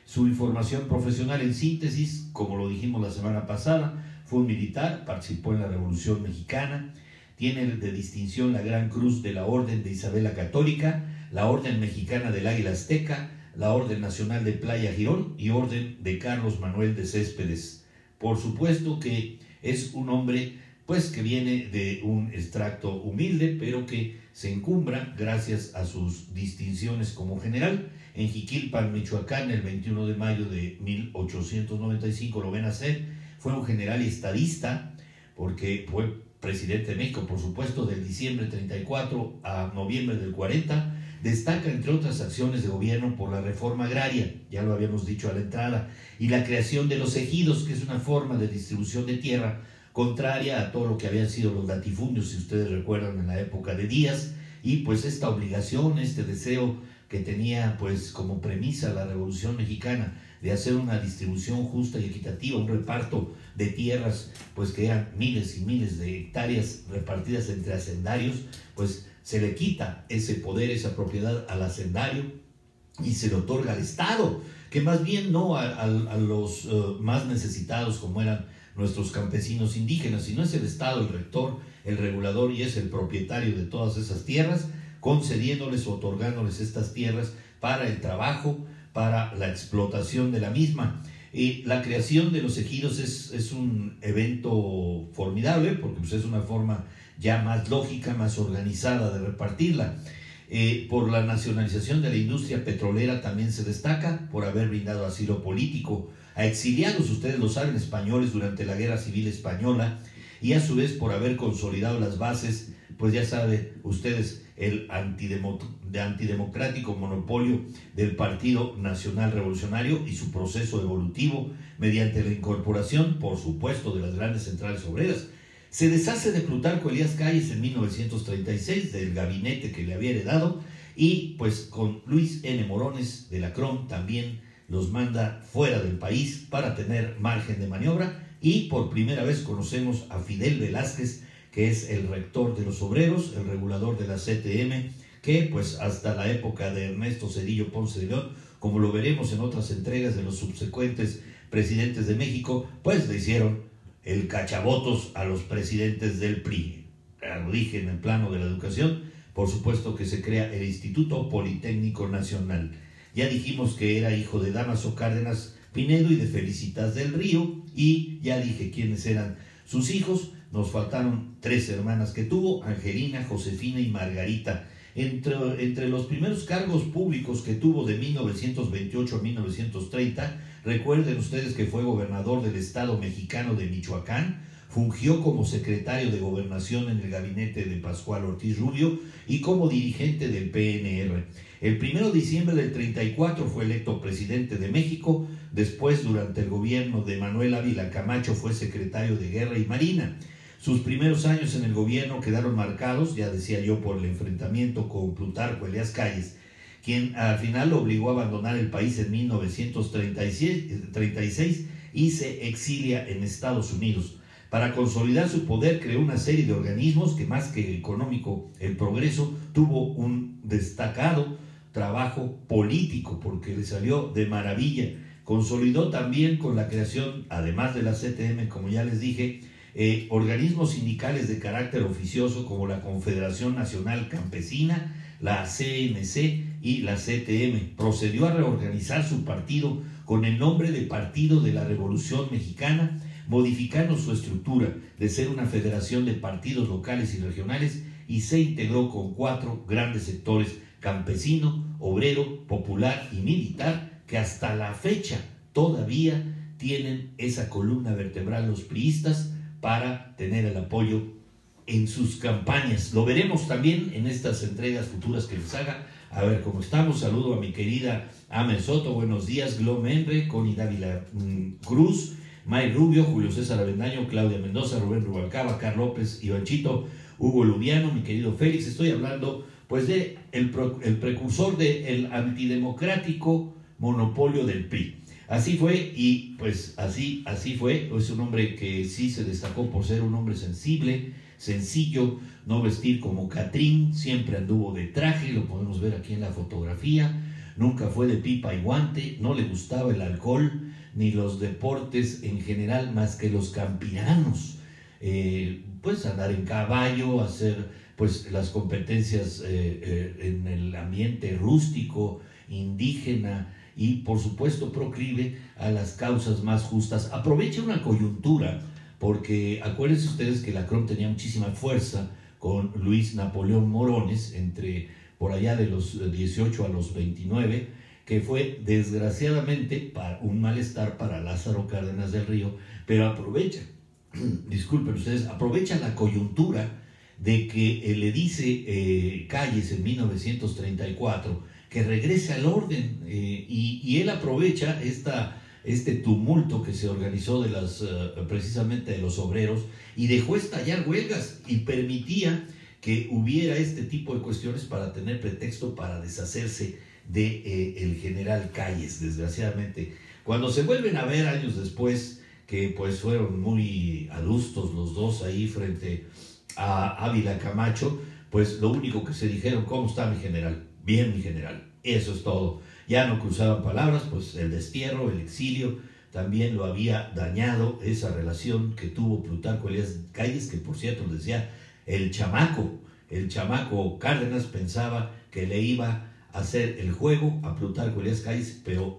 Su información profesional en síntesis, como lo dijimos la semana pasada, fue un militar, participó en la Revolución Mexicana, tiene de distinción la Gran Cruz de la Orden de Isabel la Católica, la Orden Mexicana del Águila Azteca, la Orden Nacional de Playa Girón y Orden de Carlos Manuel de Céspedes. Por supuesto que es un hombre pues que viene de un extracto humilde, pero que se encumbra gracias a sus distinciones como general. En Jiquilpan, Michoacán, el 21 de mayo de 1895 lo ven nacer. Fue un general y estadista, porque fue presidente de México, por supuesto, del diciembre 34 a noviembre del 40. Destaca, entre otras acciones de gobierno, por la reforma agraria, ya lo habíamos dicho a la entrada, y la creación de los ejidos, que es una forma de distribución de tierra contraria a todo lo que habían sido los latifundios, si ustedes recuerdan, en la época de Díaz, y pues esta obligación, este deseo que tenía pues como premisa la Revolución Mexicana de hacer una distribución justa y equitativa, un reparto de tierras, pues que eran miles y miles de hectáreas repartidas entre hacendarios, pues se le quita ese poder, esa propiedad al hacendario y se le otorga al Estado, que más bien no a los más necesitados como eran nuestros campesinos indígenas, sino es el Estado, el rector, el regulador y es el propietario de todas esas tierras, concediéndoles o otorgándoles estas tierras para el trabajo, para la explotación de la misma. Y la creación de los ejidos es un evento formidable, porque pues, es una forma ya más lógica, más organizada de repartirla. Por la nacionalización de la industria petrolera también se destaca, por haber brindado asilo político a exiliados, ustedes lo saben, españoles durante la Guerra Civil Española, y a su vez por haber consolidado las bases, pues ya saben ustedes, el antidemocrático monopolio del Partido Nacional Revolucionario y su proceso evolutivo mediante la incorporación, por supuesto, de las grandes centrales obreras. Se deshace de Plutarco Elías Calles en 1936, del gabinete que le había heredado, y pues con Luis N. Morones de la CROM también los manda fuera del país para tener margen de maniobra, y por primera vez conocemos a Fidel Velázquez, que es el rector de los obreros, el regulador de la CTM, que pues hasta la época de Ernesto Zedillo Ponce de León, como lo veremos en otras entregas de los subsecuentes presidentes de México, pues le hicieron el cachabotos a los presidentes del PRI. Lo dije en el plano de la educación, por supuesto que se crea el Instituto Politécnico Nacional. Ya dijimos que era hijo de Dámaso Cárdenas Pinedo y de Felicitas del Río, y ya dije quiénes eran sus hijos. Nos faltaron 3 hermanas que tuvo, Angelina, Josefina y Margarita. Entre los primeros cargos públicos que tuvo de 1928 a 1930, recuerden ustedes que fue gobernador del estado mexicano de Michoacán, fungió como secretario de Gobernación en el gabinete de Pascual Ortiz Rubio y como dirigente del PNR. El 1 de diciembre del 34 fue electo presidente de México. Después, durante el gobierno de Manuel Ávila Camacho, fue secretario de Guerra y Marina. Sus primeros años en el gobierno quedaron marcados, ya decía yo, por el enfrentamiento con Plutarco Elías Calles, quien al final lo obligó a abandonar el país en 1936 y se exilia en Estados Unidos. Para consolidar su poder creó una serie de organismos que, más que económico, el progreso, tuvo un destacado trabajo político porque le salió de maravilla. Consolidó también con la creación, además de la CTM, como ya les dije, organismos sindicales de carácter oficioso como la Confederación Nacional Campesina, la CNC y la CTM. Procedió a reorganizar su partido con el nombre de Partido de la Revolución Mexicana, modificando su estructura de ser una federación de partidos locales y regionales, y se integró con 4 grandes sectores: campesino, obrero, popular y militar, que hasta la fecha todavía tienen esa columna vertebral los priistas para tener el apoyo en sus campañas. Lo veremos también en estas entregas futuras que les haga. A ver cómo estamos. Saludo a mi querida Amer Soto, buenos días, Glo Menre, Connie Dávila Cruz, May Rubio, Julio César Avendaño, Claudia Mendoza, Rubén Rubalcaba, Carl López, Ivanchito, Hugo Lubiano, mi querido Félix. Estoy hablando pues de el precursor del antidemocrático monopolio del PRI. Así fue, y pues así fue. Es un hombre que sí se destacó por ser un hombre sensible, sencillo, no vestir como Catrín, siempre anduvo de traje, lo podemos ver aquí en la fotografía. nunca fue de pipa y guante, no le gustaba el alcohol ni los deportes en general más que los campiranos. Pues andar en caballo, hacer pues las competencias en el ambiente rústico, indígena y por supuesto proclive a las causas más justas. Aprovecha una coyuntura, porque acuérdense ustedes que la CROM tenía muchísima fuerza con Luis Napoleón Morones entre por allá de los 18 a los 29, que fue desgraciadamente un malestar para Lázaro Cárdenas del Río, pero aprovecha, disculpen ustedes, aprovecha la coyuntura de que le dice Calles en 1934 que regrese al orden, y él aprovecha este tumulto que se organizó precisamente de los obreros, y dejó estallar huelgas y permitía que hubiera este tipo de cuestiones para tener pretexto para deshacerse de el general Calles, desgraciadamente. Cuando se vuelven a ver años después, que pues fueron muy adustos los dos ahí frente a Ávila Camacho, pues lo único que se dijeron: ¿cómo está mi general? Bien, mi general. Eso es todo. Ya no cruzaban palabras, pues el destierro, el exilio, también lo había dañado esa relación que tuvo Plutarco Elías Calles, que por cierto les decía, el chamaco Cárdenas pensaba que le iba a hacer el juego a Plutarco Elías Calles, pero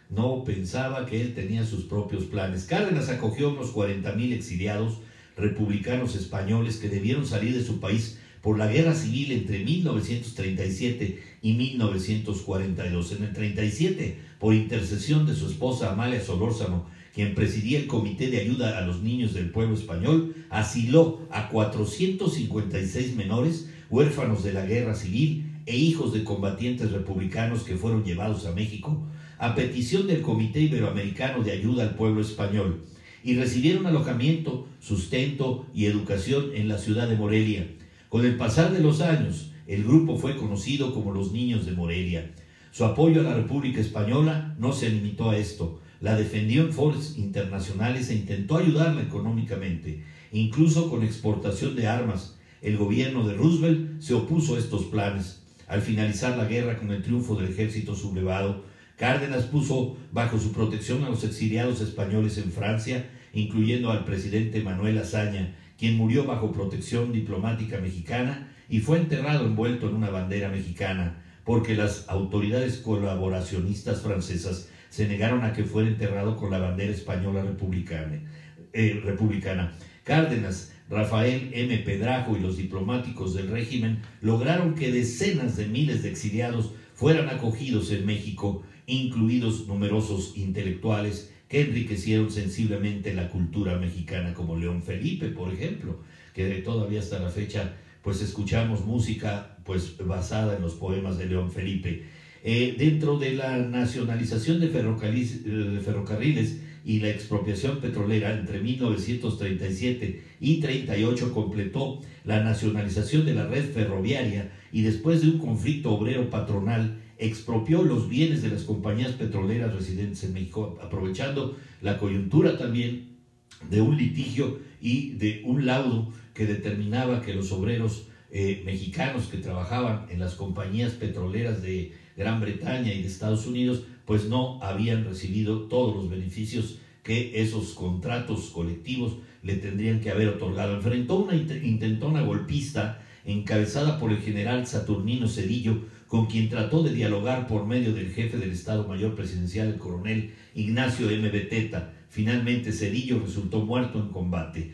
no pensaba que él tenía sus propios planes. Cárdenas acogió a unos 40,000 exiliados republicanos españoles que debieron salir de su país por la guerra civil entre 1937 y 1942. En el 37, por intercesión de su esposa Amalia Solórzano, quien presidía el Comité de Ayuda a los Niños del Pueblo Español, asiló a 456 menores, huérfanos de la guerra civil e hijos de combatientes republicanos que fueron llevados a México a petición del Comité Iberoamericano de Ayuda al Pueblo Español, y recibieron alojamiento, sustento y educación en la ciudad de Morelia. Con el pasar de los años, el grupo fue conocido como los Niños de Morelia. Su apoyo a la República Española no se limitó a esto. La defendió en foros internacionales e intentó ayudarla económicamente, incluso con exportación de armas. El gobierno de Roosevelt se opuso a estos planes. Al finalizar la guerra con el triunfo del ejército sublevado, Cárdenas puso bajo su protección a los exiliados españoles en Francia, incluyendo al presidente Manuel Azaña, quien murió bajo protección diplomática mexicana y fue enterrado envuelto en una bandera mexicana, porque las autoridades colaboracionistas francesas se negaron a que fuera enterrado con la bandera española republicana. Cárdenas, Rafael M. Pedrajo y los diplomáticos del régimen lograron que decenas de miles de exiliados fueran acogidos en México, incluidos numerosos intelectuales que enriquecieron sensiblemente la cultura mexicana, como León Felipe, por ejemplo, que todavía hasta la fecha pues escuchamos música pues basada en los poemas de León Felipe. Dentro de la nacionalización de ferrocarriles y la expropiación petrolera entre 1937 y 38 completó la nacionalización de la red ferroviaria, y después de un conflicto obrero patronal expropió los bienes de las compañías petroleras residentes en México, aprovechando la coyuntura también de un litigio y de un laudo que determinaba que los obreros mexicanos que trabajaban en las compañías petroleras de Gran Bretaña y de Estados Unidos pues no habían recibido todos los beneficios que esos contratos colectivos le tendrían que haber otorgado. Enfrentó una intentona golpista encabezada por el general Saturnino Cedillo, con quien trató de dialogar por medio del jefe del Estado Mayor Presidencial, el coronel Ignacio M. Beteta. Finalmente Cedillo resultó muerto en combate.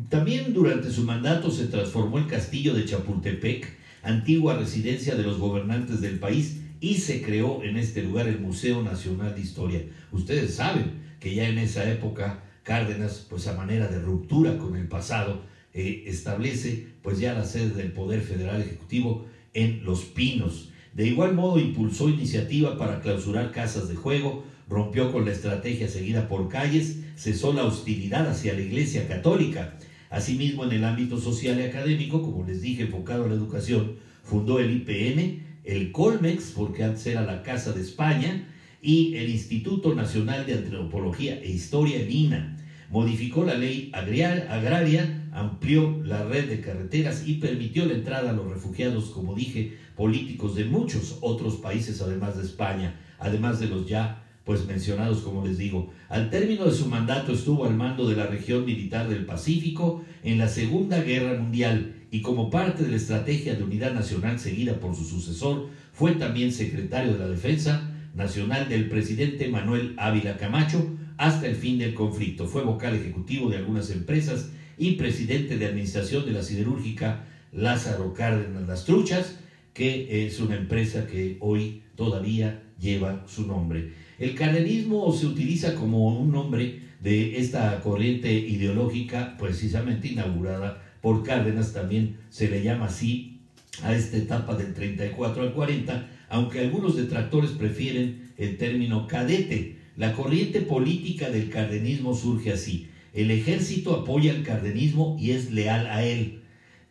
También durante su mandato se transformó el castillo de Chapultepec, antigua residencia de los gobernantes del país, y se creó en este lugar el Museo Nacional de Historia. Ustedes saben que ya en esa época Cárdenas, pues a manera de ruptura con el pasado, establece pues ya la sede del Poder Federal Ejecutivo en Los Pinos. De igual modo impulsó iniciativa para clausurar casas de juego, rompió con la estrategia seguida por Calles, cesó la hostilidad hacia la Iglesia Católica. Asimismo, en el ámbito social y académico, como les dije, enfocado a la educación, fundó el IPN, el Colmex, porque antes era la Casa de España, y el Instituto Nacional de Antropología e Historia, el INA. modificó la ley agraria, amplió la red de carreteras y permitió la entrada a los refugiados, como dije, políticos de muchos otros países, además de España, además de los ya pues mencionados, como les digo. Al término de su mandato estuvo al mando de la región militar del Pacífico en la Segunda Guerra Mundial y como parte de la estrategia de unidad nacional seguida por su sucesor, fue también secretario de la Defensa Nacional del presidente Manuel Ávila Camacho hasta el fin del conflicto. Fue vocal ejecutivo de algunas empresas y presidente de administración de la siderúrgica Lázaro Cárdenas Las Truchas, que es una empresa que hoy todavía lleva su nombre. El cardenismo se utiliza como un nombre de esta corriente ideológica precisamente inaugurada por Cárdenas. También se le llama así a esta etapa del 34 al 40, aunque algunos detractores prefieren el término cadete. La corriente política del cardenismo surge así: el ejército apoya al cardenismo y es leal a él,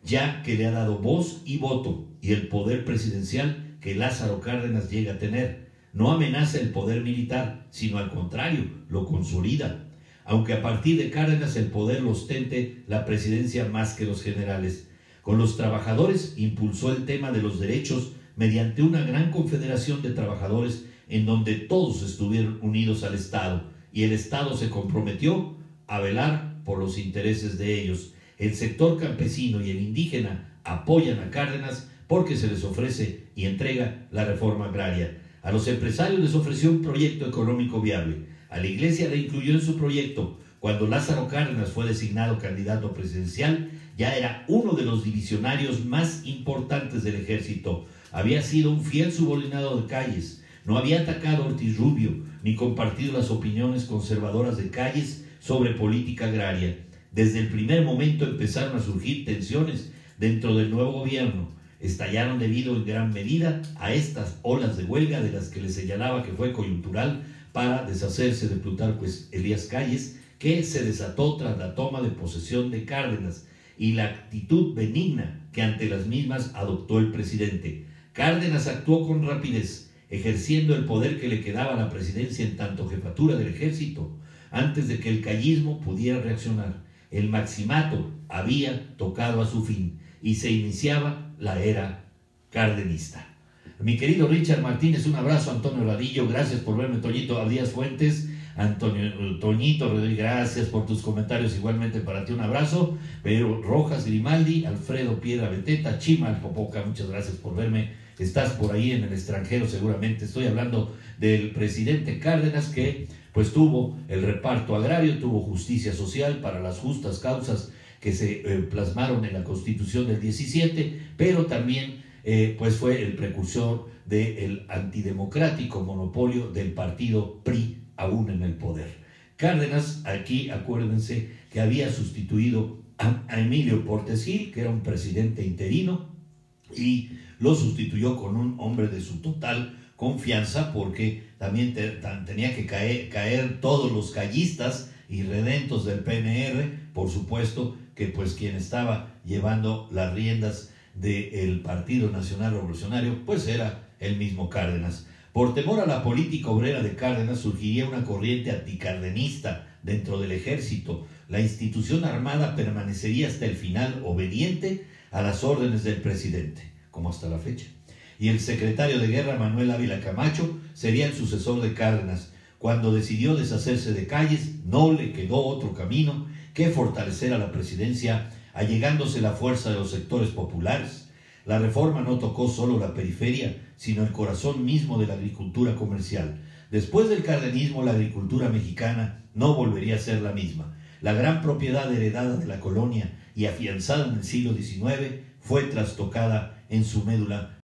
ya que le ha dado voz y voto y el poder presidencial que Lázaro Cárdenas llega a tener. No amenaza el poder militar, sino al contrario, lo consolida, aunque a partir de Cárdenas el poder lo ostente la presidencia más que los generales. Con los trabajadores impulsó el tema de los derechos mediante una gran confederación de trabajadores en donde todos estuvieron unidos al Estado y el Estado se comprometió a velar por los intereses de ellos. El sector campesino y el indígena apoyan a Cárdenas porque se les ofrece y entrega la reforma agraria. A los empresarios les ofreció un proyecto económico viable. A la Iglesia la incluyó en su proyecto. Cuando Lázaro Cárdenas fue designado candidato presidencial, ya era uno de los divisionarios más importantes del ejército. Había sido un fiel subordinado de Calles. No había atacado a Ortiz Rubio, ni compartido las opiniones conservadoras de Calles sobre política agraria. Desde el primer momento empezaron a surgir tensiones dentro del nuevo gobierno. Estallaron debido en gran medida a estas olas de huelga de las que le señalaba que fue coyuntural para deshacerse de Plutarco Elías Calles, que se desató tras la toma de posesión de Cárdenas y la actitud benigna que ante las mismas adoptó el presidente. Cárdenas actuó con rapidez, ejerciendo el poder que le quedaba a la presidencia en tanto jefatura del ejército, antes de que el callismo pudiera reaccionar. El maximato había tocado a su fin y se iniciaba la era cardenista. Mi querido Richard Martínez, un abrazo. Antonio Radillo, gracias por verme. Toñito Abdías Fuentes, Toñito, gracias por tus comentarios, igualmente para ti un abrazo. Pedro Rojas Grimaldi, Alfredo Piedra Beteta, Chima Popoca, muchas gracias por verme. Estás por ahí en el extranjero seguramente. Estoy hablando del presidente Cárdenas, que pues tuvo el reparto agrario, tuvo justicia social para las justas causas que se plasmaron en la Constitución del 17, pero también pues fue el precursor del antidemocrático monopolio del partido PRI aún en el poder. Cárdenas, aquí acuérdense que había sustituido a Emilio Portes Gil, que era un presidente interino, y lo sustituyó con un hombre de su total confianza, porque también tenía que caer todos los callistas y redentos del PNR, por supuesto que pues quien estaba llevando las riendas del Partido Nacional Revolucionario pues era el mismo Cárdenas. Por temor a la política obrera de Cárdenas surgiría una corriente anticardenista dentro del ejército. La institución armada permanecería hasta el final obediente a las órdenes del presidente, como hasta la fecha. Y el secretario de Guerra, Manuel Ávila Camacho, sería el sucesor de Cárdenas. Cuando decidió deshacerse de Calles, no le quedó otro camino que fortalecer a la presidencia, allegándose la fuerza de los sectores populares. La reforma no tocó solo la periferia, sino el corazón mismo de la agricultura comercial. Después del cardenismo, la agricultura mexicana no volvería a ser la misma. La gran propiedad heredada de la colonia y afianzada en el siglo XIX fue trastocada en su médula